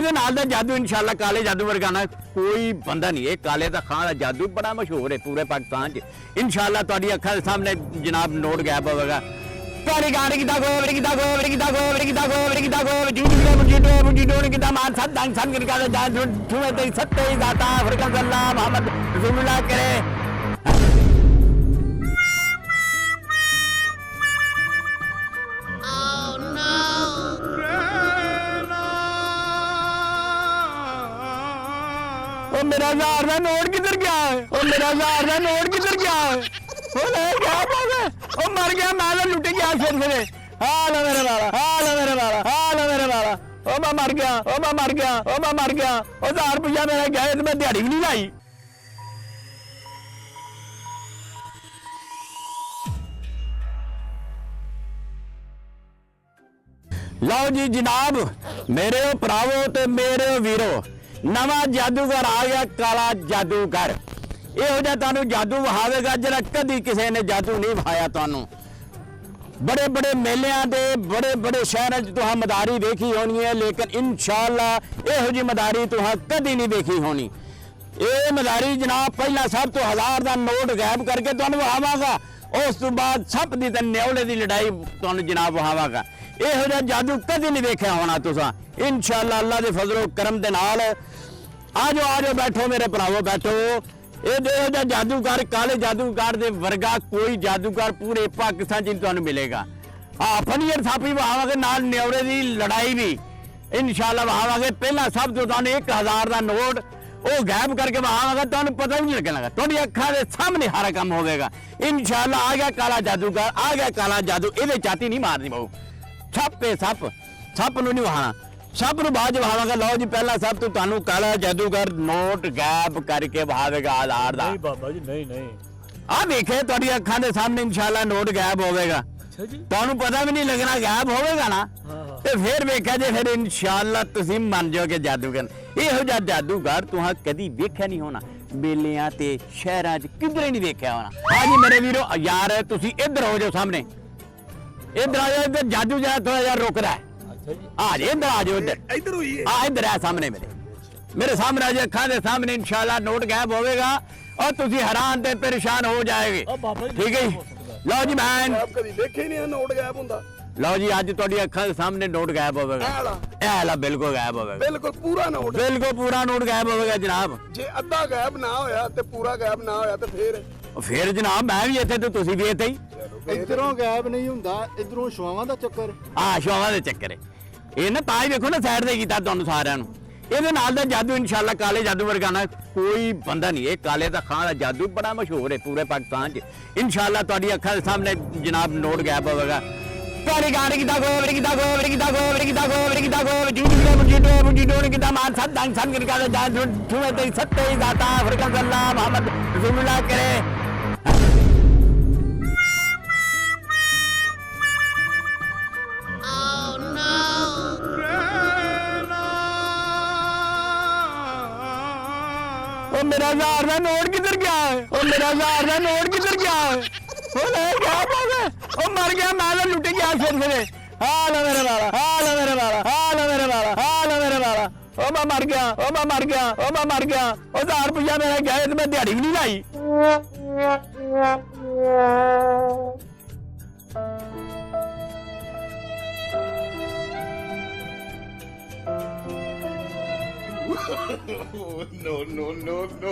ਇਹਦੇ ਨਾਲ ਦਾ ਜਾਦੂ इंशाल्लाह काले जादू वर्गा ना कोई बंदा नहीं है। काले दा खां दा जादू बड़ा मशहूर है पूरे पाकिस्तान च। इंशाल्लाह तुहाडी अखां दे सामने जनाब नोट गायब होवेगा। तारी गाड़ी की दागो बड़ी की दागो बड़ी की दागो बड़ी की दागो बड़ी की दागो जूडी मुंजी डोन की दामान सद दंग सन कर का जा ठुमे ते सत्ते दाता फरकन सल्लल्लाहु मोहम्मद रसूलुल्लाह करे। मेरा 1000 का नोट किधर गया है? मेरा 1000 का नोट किधर गया है? मर गया मैं लुट गया फिर हाल मेरे वाला हाल मेरे वाला हाल मेरे वाला मैं मर गया मैं मर गया मैं मर गया 1000 रुपया मेरा गया तो मैं दिहाड़ी भी नहीं लाई। लो जी जनाब मेरे भरावो ते मेरे वीरो नवा जादूगर आ गया काला जादूगर। ਇਹੋ ਜਿਹਾ ਤੁਹਾਨੂੰ ਜਾਦੂ ਵਹਾਵੇਗਾ ਜਿਹੜਾ ਕਦੀ ਕਿਸੇ ਨੇ ਜਾਦੂ ਨਹੀਂ ਵਹਾਇਆ। ਤੁਹਾਨੂੰ बड़े बड़े मेलियां दे बड़े बड़े शहरों तुहां मदारी देखी होनी है लेकिन इंशाअल्लाह इहो जी मदारी तुहां कदी नहीं देखी होनी। ये मदारी जनाब पहला सब तो 1000 का नोट गायब करके तुहानू वहावागा उस तो बाद सप दी ते न्योले दी लड़ाई तुहानू जनाब वहावागा। इहो जिहा जादू कदी नहीं देखा होना तुसां इंशाअल्लाह अल्लाह दे फजलो करम दे नाल। आ जाओ बैठो मेरे भरावो बैठो। ये जादूगर काले जादूगर दे वर्गा कोई जादूगर पूरे पाकिस्तान च तुहानू मिलेगा। हाँ फनीर थापी वहावागे नाल न्योरे दी लड़ाई भी इंशाअल्लाह वहावागे। पहला सब तो तुहानू 1000 का नोट वो गायब करके वहावागा तुहानू पता भी नहीं लगेगा। तुहाडी अखां दे सामने हर काम होवेगा इंशाअल्लाह। आ गया काला जादूगर आ गया काला जादू। इहदे चाती नहीं मारनी बहु सप पे सप सप नू नहीं वहाना सब नू बाद वहावागा। लो जी पहला सब तो तुहानू काला जादूगर नोट गायब करके वहावेगा 1000 दा। नहीं बाबा जी नहीं नहीं आ देखे तुहाडी अखां दे सामने इंशाअल्लाह नोट गायब होवेगा। अच्छा जी तुहानू पता भी नहीं लगना गायब होवेगा ना ते फिर वेख्या जे फिर इंशाअल्लाह तुसीं मन जाओगे जादूगर। इहो जिहा जादूगर तुहां कदी वेख्या नहीं होना मेलियां ते शहरां च किधरे नहीं वेख्या होना। हाँ जी मेरे वीरो यार तुसीं इधर हो जाओ सामने इधर आ जाओ। इधर जादू जरा थोड़ा यार रोक रहा है। आज इधर आ जाओ इधर हुई है। हाँ इधर है सामने मेरे सामने आज अखां दे सामने इंशाअल्लाह नोट गायब होवेगा और तुसी हैरान ते परेशान हो जाएंगे। ठीक है लो जी मैं कभी देखे नहीं नोट गायब हुंदा। लो जी आज तुहाडी अखां दे सामने नोट गायब होवेगा। ऐला बिल्कुल गायब होवेगा बिल्कुल पूरा नोट बिल्कुल पूरा नोट गायब होवेगा जनाब। जे अद्धा गायब ना होया ते पूरा गायब ना होया ते फिर जनाब मैं भी इत्थे ते तुसी भी इत्थे ही। इधरों गायब नहीं हुंदा इधरों छुआवां दा चक्कर। हाँ छुआवां दे चक्कर ये ना ताज देखो ना साइड ते कीता तुहानू सारिਆਂ ਨੂੰ। ਇਹਦੇ ਨਾਲ ਦਾ जादू इंशाअल्लाह काले जादू वर्गा ना कोई बंदा नहीं है। काले दा खां दा जादू बड़ा मशहूर है पूरे पाकिस्तान च। इंशाअल्लाह तुहाडी अखां दे सामने जनाब नोट गायब होवेगा। तारी गाड़ी की दागो बड़ी की दागो बड़ी की दागो बड़ी की दागो बड़ी की दागो जूडी मुंजी डोन की दामान सद दंग सन कर का जा ठुमे ते सत्ते दाता फरकन सल्लल्लाहु मोहम्मद रसूलुल्लाह करे। मेरा 1000 का नोट किधर गया है? मेरा 1000 का नोट किधर गया है? मर गया मैं लुट गया फिर हाल मेरे वाला हाल मेरे वाला हाल मेरे वाला हाल मेरे वाला मैं मर गया मैं मर गया मैं मर गया 1000 रुपया मेरा गया तो मैं दिहाड़ी भी नहीं लाई। no no no no